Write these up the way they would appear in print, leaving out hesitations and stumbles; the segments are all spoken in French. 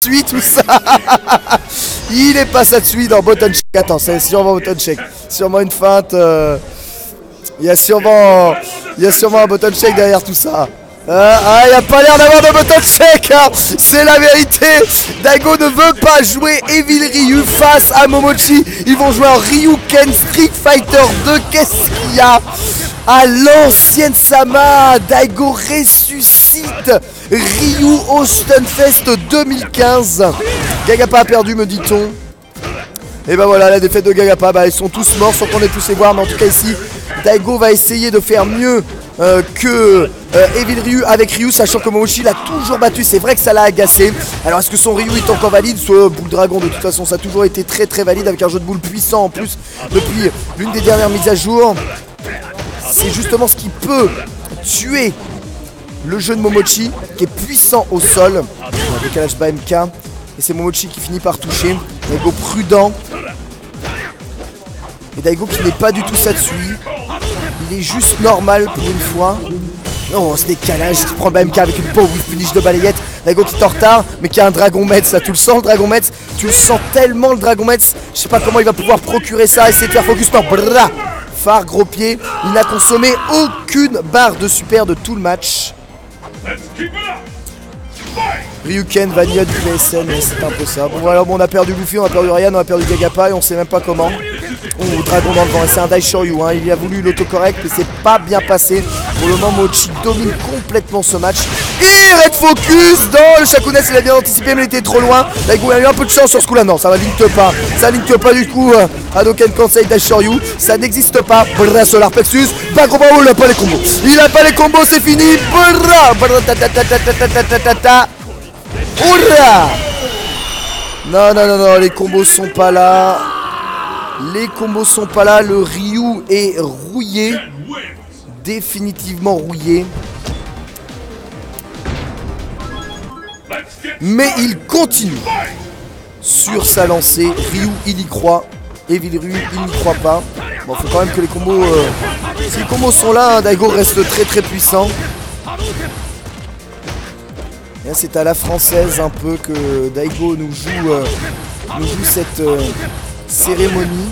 Satsui tout ça. Il est pas Satsui dans button check. Attends, c'est sûrement button check. Sûrement une feinte. Il y a sûrement un button check derrière tout ça. Il n'y a pas l'air d'avoir de button check, hein. C'est la vérité. Daigo ne veut pas jouer Evil Ryu face à Momochi. Ils vont jouer en Ryuken Street Fighter 2. Qu'est-ce qu'il y a? À l'ancienne Sama, Daigo ressuscite Ryu au Stunfest 2015. Gagappa a perdu, me dit-on. Et ben voilà, la défaite de Gagappa, ils sont tous morts sans qu'on ait tous les voir. Mais en tout cas ici, Daigo va essayer de faire mieux que Evil Ryu avec Ryu, sachant que Momochi l'a toujours battu. C'est vrai que ça l'a agacé. Alors est-ce que son Ryu est encore valide? Ce boule dragon, de toute façon, ça a toujours été très très valide, avec un jeu de boule puissant en plus depuis l'une des dernières mises à jour. C'est justement ce qui peut tuer le jeu de Momochi, qui est puissant au sol. Un décalage bas MK. Et c'est Momochi qui finit par toucher. Daigo prudent. Et Daigo qui n'est pas du tout Satsui. Il est juste normal pour une fois. Oh, ce décalage qui prend le bas MK avec une pauvre finish de balayette. Daigo qui est en retard, mais qui a un Dragon Metz. Ça, tu le sens le Dragon Metz. Tu le sens tellement le Dragon Metz. Je sais pas comment il va pouvoir procurer ça. Essayer de faire focus par bras. Phare, gros pied. Il n'a consommé aucune barre de super de tout le match. Ryuken, Vanilla du PSN, c'est un peu ça. Bon voilà, bon, on a perdu Luffy, on a perdu Ryan, on a perdu Gagappa et on sait même pas comment. Oh, Dragon dans le vent, et c'est un Daishoryu, hein. Il a voulu l'autocorrect mais c'est pas bien passé. Pour le moment, Mochi domine complètement ce match. Et Red Focus dans le Shakunes, il a bien anticipé mais il était trop loin. Daigo a eu un peu de chance sur ce coup là, non, ça va linkte pas. Ça linkte pas du coup. Hadoken Kansei Daishoryu, ça n'existe pas. Bra Solar Plexus, Bagroba, il a pas les combos. Il a pas les combos, c'est fini. Bra ta. Oula! Non, les combos sont pas là. Les combos sont pas là. Le Ryu est rouillé. Définitivement rouillé. Mais il continue sur sa lancée. Ryu, il y croit. Evil Ryu, il n'y croit pas. Bon, faut quand même que les combos... si les combos sont là, hein, Daigo reste très très puissant. C'est à la française un peu que Daigo nous joue cette cérémonie.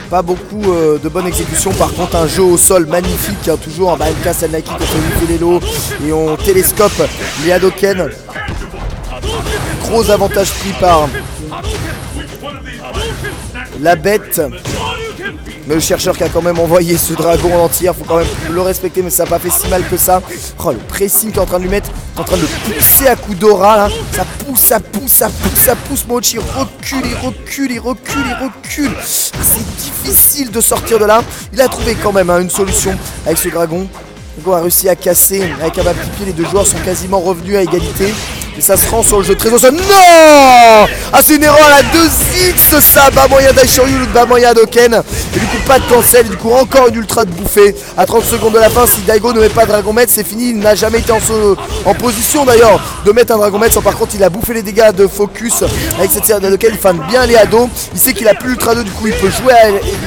Pas beaucoup de bonne exécution. Par contre, un jeu au sol magnifique, hein, toujours en MK Sanaki contre Mikelelo. Et on télescope les Hadoken. Gros avantage pris par la bête. Mais le chercheur qui a quand même envoyé ce dragon en entier, faut quand même le respecter, mais ça n'a pas fait si mal que ça. Oh, le pressing qui est en train de lui mettre, en train de le pousser à coups d'aura là. Ça pousse. Mochi recule. C'est difficile de sortir de là. Il a trouvé quand même une solution avec ce dragon. Daigo a réussi à casser avec un bas de pied. Les deux joueurs sont quasiment revenus à égalité. Et ça se rend sur le jeu très au sol. Non! Ah, c'est une erreur à la 2x ça. Bas moyen Daishoryu, bas moyen Hadoken. Et du coup, pas de cancel. Et du coup, encore une ultra de bouffée. À 30 secondes de la fin, si Daigo ne met pas Dragon Metz, c'est fini. Il n'a jamais été en position d'ailleurs de mettre un Dragon Metz. Par contre, il a bouffé les dégâts de focus avec cette série d'Hadoken. Il fane bien les Hado. Il sait qu'il a plus l'ultra 2. Du coup, il peut jouer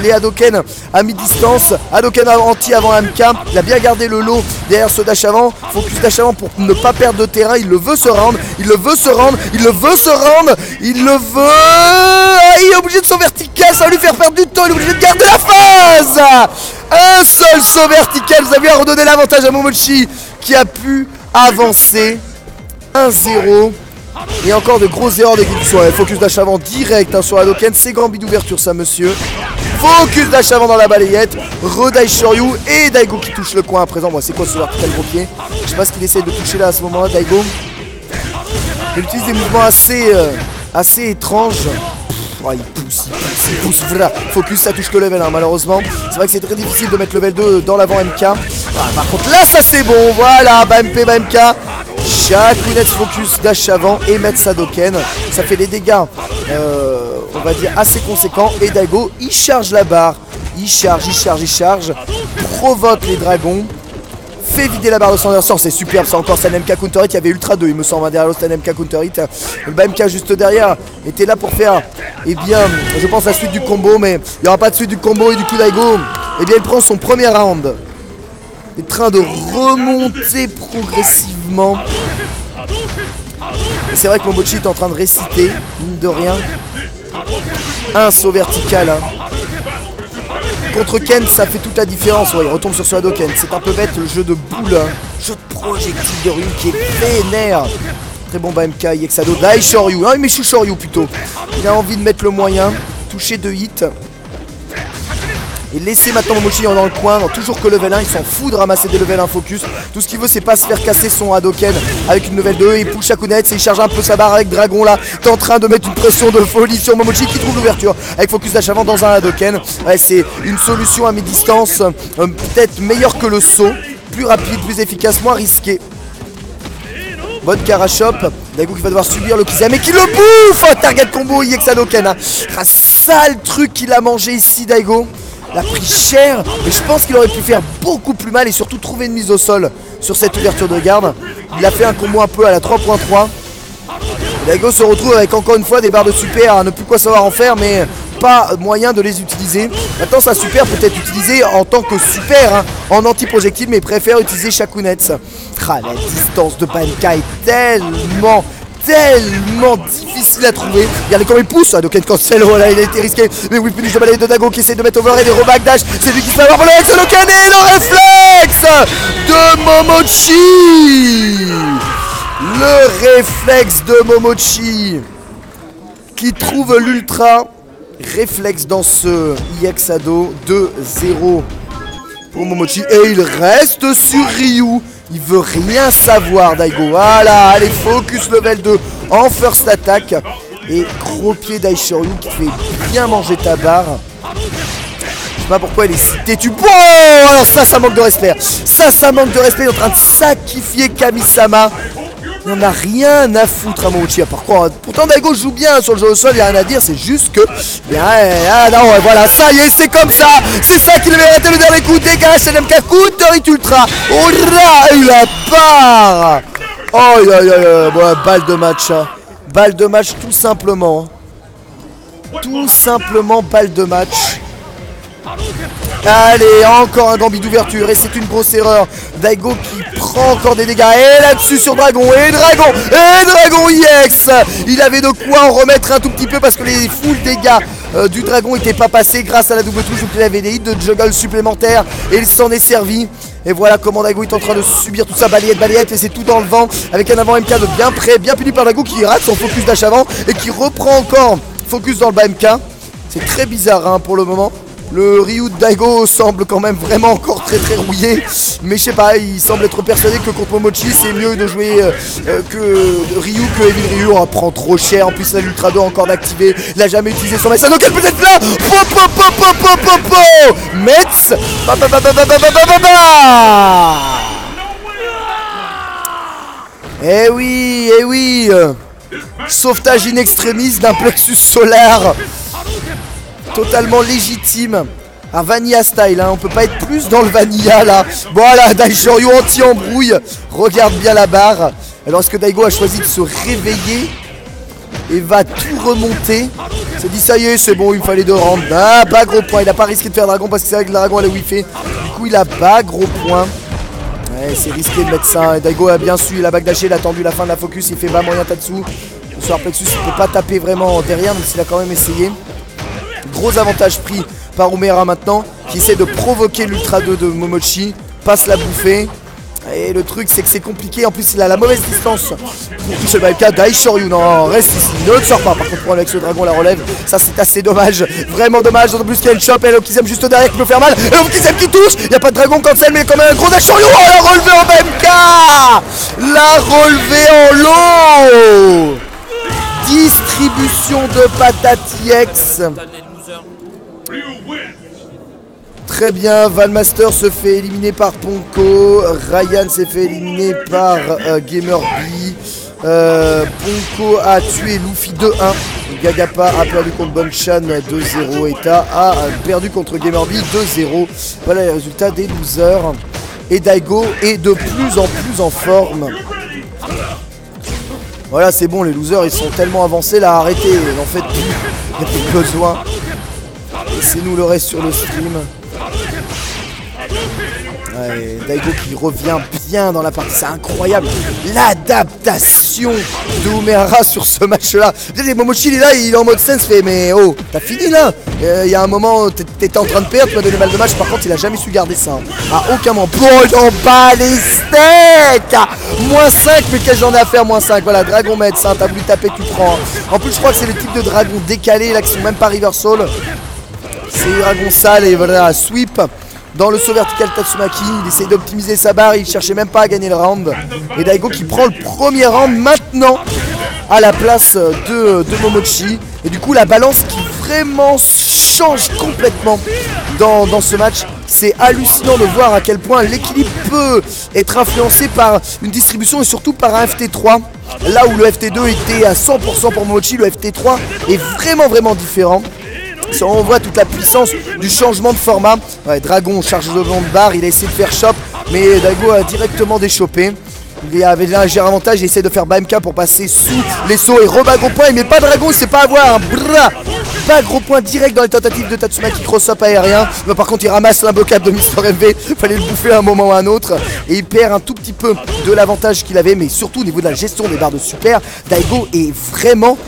les Hadoken à mi-distance. Hadoken anti avant MK. Il a bien gardé le lot derrière ce dash avant. Focus dash avant pour ne pas perdre de terrain. Il le veut se rendre. Il le veut. Il est obligé de saut vertical, ça va lui faire perdre du temps. Il est obligé de garder la phase. Un seul saut vertical, vous avez redonné l'avantage à Momochi qui a pu avancer 1-0. Et encore de grosses erreurs d'exécution. Focus dash avant direct sur Hadoken. C'est grand bid d'ouverture ça, monsieur. Focus dash avant dans la balayette. Daishoryu et Daigo qui touche le coin à présent. Bon, c'est quoi ce vertical gros pied? Je sais pas ce qu'il essaie de toucher là à ce moment-là, Daigo. Il utilise des mouvements assez étranges. Oh, il pousse, voilà. Focus, ça touche que level 1 malheureusement. C'est vrai que c'est très difficile de mettre level 2 dans l'avant MK. Par contre là ça c'est bon, voilà, bas MP, bas MK. Shakunet focus, dash avant et mettre Hadoken. Ça fait des dégâts, on va dire assez conséquents. Et Daigo, il charge la barre. Il charge. Provoque les dragons. Fait vider la barre de son sort, c'est superbe, c'est encore Stan MK counter hit, il y avait ultra 2 il me semble derrière le Stan MK counter hit. Le bas MK juste derrière était là pour faire, eh bien, je pense la suite du combo, mais il n'y aura pas de suite du combo et du coup Daigo, eh bien il prend son premier round. Il est en train de remonter progressivement. Et c'est vrai que Momochi est en train de réciter, mine de rien, un saut vertical. Hein. Contre Ken, ça fait toute la différence. Ouais, il retombe sur ce Hadoken. C'est un peu bête le jeu de boule, hein. Jeu de projectile de Ryu qui est vénère. Très bon BMK, Yexado, Dai Shoryu. Ah, mais Shoryu plutôt. Il a envie de mettre le moyen. Toucher 2 hits. Et laisser maintenant Momochi dans le coin, toujours que level 1, il s'en fout de ramasser des level 1 focus. Tout ce qu'il veut c'est pas se faire casser son Hadoken avec une level 2. Il push Shakunetsu et il charge un peu sa barre avec Dragon là. T'es en train de mettre une pression de folie sur Momochi qui trouve l'ouverture avec focus dash avant dans un Hadoken. Ouais, c'est une solution à mi-distance, peut-être meilleure que le saut. Plus rapide, plus efficace, moins risqué. Bonne Karachop, Daigo qui va devoir subir le Kizame qui le bouffe. Target combo IX Hadoken, hein. Un sale truc qu'il a mangé ici Daigo. Il a pris cher, mais je pense qu'il aurait pu faire beaucoup plus mal et surtout trouver une mise au sol sur cette ouverture de garde. Il a fait un combo un peu à la 3.3. Daigo se retrouve avec encore une fois des barres de super, à ne plus quoi savoir en faire, mais pas moyen de les utiliser. Maintenant sa super peut être utilisée en tant que super, hein, en anti-projectile, mais il préfère utiliser Shakunetsu. Ah, la distance de Bankai est tellement difficile à trouver. Regardez comment il pousse. Donc Cancelo là il a été risqué. Mais oui, punish de balai de Daigo qui essaie de mettre over et des reback dash. C'est lui qui se fait avoir pour le Hadoken et le réflexe de Momochi. Le réflexe de Momochi qui trouve l'ultra réflexe dans ce IX Hado 2-0 pour Momochi. Et il reste sur Ryu. Il veut rien savoir Daigo. Voilà, allez, focus level 2 en first attack. Et gros pied d'Aishoryu qui fait bien manger ta barre. Je sais pas pourquoi elle est si têtue. Oh, alors ça manque de respect. Ça manque de respect. Il est en train de sacrifier Kami-sama. Il n'en a rien à foutre à Momochi. Pourtant Daigo joue bien sur le jeu au sol, il n'y a rien à dire, c'est juste que... non, voilà, ça y est, c'est comme ça. C'est ça qu'il avait raté le dernier coup. Dégage, LMK, coup de Hit Ultra. Oh là, il a part. Oh, ouais, balle de match. Hein. Balle de match tout simplement. Tout simplement balle de match. Allez, encore un gambit d'ouverture et c'est une grosse erreur. Daigo qui prend encore des dégâts. Et là-dessus sur Dragon. Et Dragon EX. Il avait de quoi en remettre un tout petit peu parce que les full dégâts du Dragon n'étaient pas passés grâce à la double touche. Donc il avait des hits de juggle supplémentaires et il s'en est servi. Et voilà comment Daigo est en train de subir tout ça, balayette, et c'est tout dans le vent. Avec un avant MK de bien près, bien puni par Daigo qui rate son focus dash avant et qui reprend encore focus dans le bas MK. C'est très bizarre hein, pour le moment. Le Ryu de Daigo semble quand même vraiment encore très rouillé. Mais je sais pas, il semble être persuadé que contre Momochi c'est mieux de jouer que Ryu que Evil Ryu. On prend trop cher, en plus la l'Ultra 2 encore d'activer. Il a jamais utilisé son Metz. Donc elle peut être là. Metz. Eh oui. Sauvetage in extremis d'un plexus solaire. Totalement légitime. Un vanilla style, hein. On peut pas être plus dans le vanilla là. Voilà, Daishoryu anti-embrouille. Regarde bien la barre. Alors est-ce que Daigo a choisi de se réveiller et va tout remonter? Il s'est dit ça y est, c'est bon, il me fallait 2 rounds. Ah, pas gros point. Il a pas risqué de faire Dragon parce que c'est vrai que le Dragon allait whiffer. Du coup il a pas gros point. Ouais, c'est risqué de mettre ça. Et Daigo a bien su, il a backdashé, il a attendu la fin de la focus, il fait bas moyen Tatsu. Le soir plexus il peut pas taper vraiment derrière, même s'il a quand même essayé. Gros avantage pris par Umera maintenant, qui essaie de provoquer l'Ultra 2 de Momochi, passe la bouffée. Et le truc c'est que c'est compliqué, en plus il a la mauvaise distance pour toucher le BMK. Daishoryu, non, reste ici, ne le sort pas. Par contre avec ce dragon la relève, ça c'est assez dommage, vraiment dommage. D'autant plus qu'il y a une chope et l'Okizem juste derrière qui peut faire mal. Et l'Okizem qui touche, il n'y a pas de dragon cancel mais quand même un gros Daishoryu. Oh, la relevée en BMK, la relevée en lot. Distribution de patates EX. Très bien, Valmaster se fait éliminer par Ponko, Ryan s'est fait éliminer par GamerB, Ponko a tué Luffy 2-1, Gagapa a perdu contre Bonchan 2-0, Eta a perdu contre GamerB 2-0. Voilà les résultats des losers. Et Daigo est de plus en plus en forme. Voilà, c'est bon, les losers ils sont tellement avancés là, arrêtez, en fait il n'y a plus besoin. Laissez-nous le reste sur le stream. Ouais, Daigo qui revient bien dans la partie, c'est incroyable l'adaptation de Umeara sur ce match-là. Momochi il est là, il est en mode sense, fait mais oh, t'as fini là. Il y a un moment, t'étais en train de perdre, tu m'as donné mal de match, par contre il a jamais su garder ça. À aucun moment. Bon, il en bat les steaks. Moins 5, mais qu'est-ce que j'en ai à faire, moins 5. Voilà, Dragon Med, ça, t'as voulu taper, tu prends. En plus, je crois que c'est le type de dragon décalé là qui sont même pas reversal. C'est dragon sale et voilà, sweep. Dans le saut vertical Tatsumaki, il essaie d'optimiser sa barre, il cherchait même pas à gagner le round. Et Daigo qui prend le premier round maintenant à la place de Momochi. Et du coup la balance qui vraiment change complètement dans ce match. C'est hallucinant de voir à quel point l'équilibre peut être influencé par une distribution et surtout par un FT3. Là où le FT2 était à 100% pour Momochi, le FT3 est vraiment différent. On voit toute la puissance du changement de format. Ouais, Dragon charge de barre, il a essayé de faire chop, mais Daigo a directement déchopé. Il avait un léger avantage, il essaie de faire BMK pour passer sous les sauts et rebat gros point. Il met pas Dragon, il sait pas avoir un bras. Pas gros point direct dans les tentatives de Tatsumaki cross-up aérien. Mais par contre il ramasse l'imbocap de Mr MV. Fallait le bouffer à un moment ou à un autre. Et il perd un tout petit peu de l'avantage qu'il avait. Mais surtout au niveau de la gestion des barres de super, Daigo est vraiment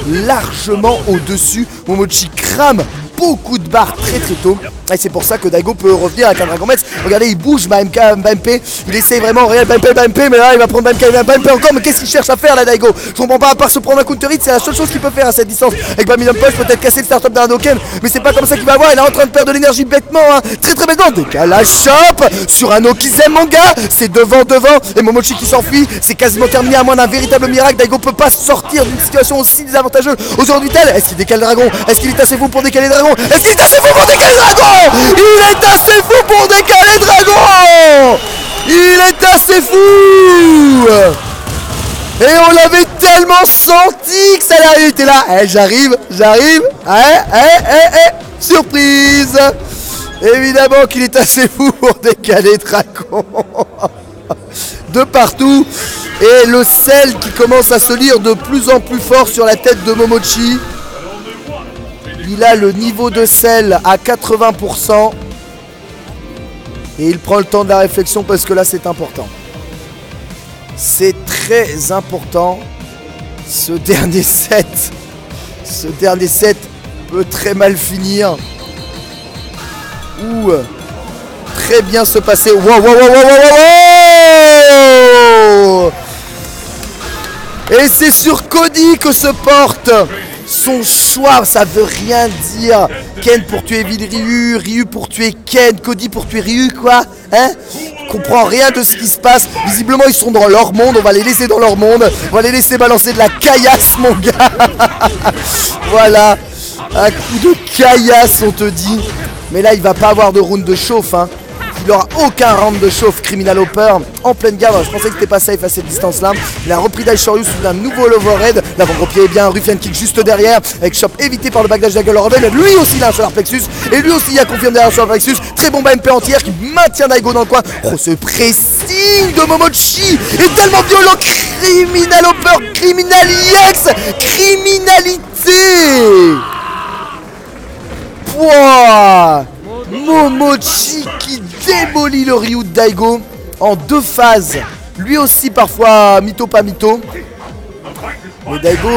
largement au-dessus. Momochi crame beaucoup de barres très tôt. Et c'est pour ça que Daigo peut revenir avec un Dragon Metz. Regardez, il bouge BMP. Il essaye vraiment, réel BMP, mais là il va prendre BMP encore. Mais qu'est-ce qu'il cherche à faire là, Daigo? Je comprends pas, à part se prendre un counter hit, c'est la seule chose qu'il peut faire à cette distance. Avec Bamidum Punch, peut-être casser le startup d'un Hadoken, mais c'est pas comme ça qu'il va avoir. Il est en train de perdre de l'énergie bêtement, hein. Très bêtement. Décalage shop sur un Okizem mon gars. C'est devant. Et Momochi qui s'enfuit. C'est quasiment terminé à moins d'un véritable miracle. Daigo peut pas sortir d'une situation aussi désavantageuse aujourd'hui telle. Est-ce qu'il décale Dragon? Est-ce qu'il est assez fou pour décaler Dragon? Est-ce qu'il est assez fou pour décaler Dragon? Il est assez fou pour décaler Dragon. Il est assez fou. Et on l'avait tellement senti que ça allait arriver. T'es là, j'arrive. Surprise. Évidemment qu'il est assez fou pour décaler Dragon. De partout. Et le sel qui commence à se lire de plus en plus fort sur la tête de Momochi. Il a le niveau de sel à 80%. Et il prend le temps de la réflexion parce que là c'est important. C'est très important. Ce dernier set peut très mal finir. Ou très bien se passer. Wow. Et c'est sur Cody que se porte son choix. Ça veut rien dire. Ken pour tuer Ryu, Ryu pour tuer Ken, Cody pour tuer Ryu, quoi. Hein? Comprend rien de ce qui se passe. Visiblement ils sont dans leur monde. On va les laisser dans leur monde. On va les laisser balancer de la caillasse, mon gars. Voilà. Un coup de caillasse, on te dit. Mais là il va pas avoir de round de chauffe, hein. Il n'aura aucun round de chauffe. Criminal Hopper en pleine garde. Je pensais que c'était pas safe à cette distance là. Il a repris Daishoryu sous un nouveau overhead. L'avant-gros-pied est bien, Ruffian kick juste derrière. Avec Chop évité par le backdash d'Aggle Rebel. Lui aussi il a un solar plexus. Et lui aussi il a confirmé derrière solar plexus. Très bon MP entière qui maintient Daigo dans le coin. Oh, ce pressing de Momochi est tellement violent. Criminal Hopper, Criminal EX, criminalité. Pouah. Momochi qui démolit le Ryu de Daigo en deux phases. Lui aussi parfois mytho pas mytho. Mais Daigo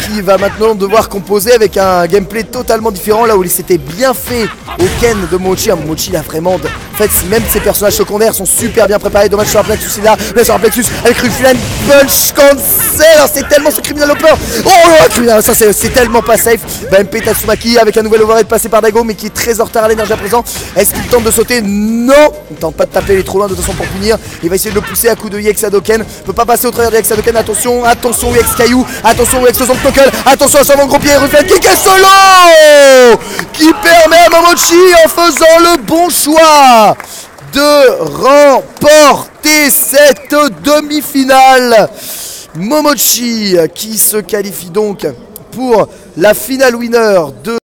qui va maintenant devoir composer avec un gameplay totalement différent. Là où il s'était bien fait au Ken de Momochi. Momochi il a vraiment... En fait même ses personnages secondaires sont super bien préparés. Dommage sur la Plexus il est là. Mais sur la Plexus avec Ruffian Punch Cancel. C'est tellement ce Criminal Hopper. Oh ça c'est tellement pas safe. BMP Tatsumaki avec un nouvel overhead passé par Daigo mais qui est très en retard à l'énergie à présent. Est-ce qu'il tente de sauter? Non. Il tente pas de taper, il est trop loin de toute façon pour punir. Il va essayer de le pousser à coup de EX Hadoken. Peut pas passer au travers de EX Hadoken. Attention EX Caillou. Attention EX Zonk Knuckle. Attention à son avant gros pied. Ruffian kick est solo qui permet à Momochi en faisant le bon choix de remporter cette demi-finale. Momochi qui se qualifie donc pour la finale winner de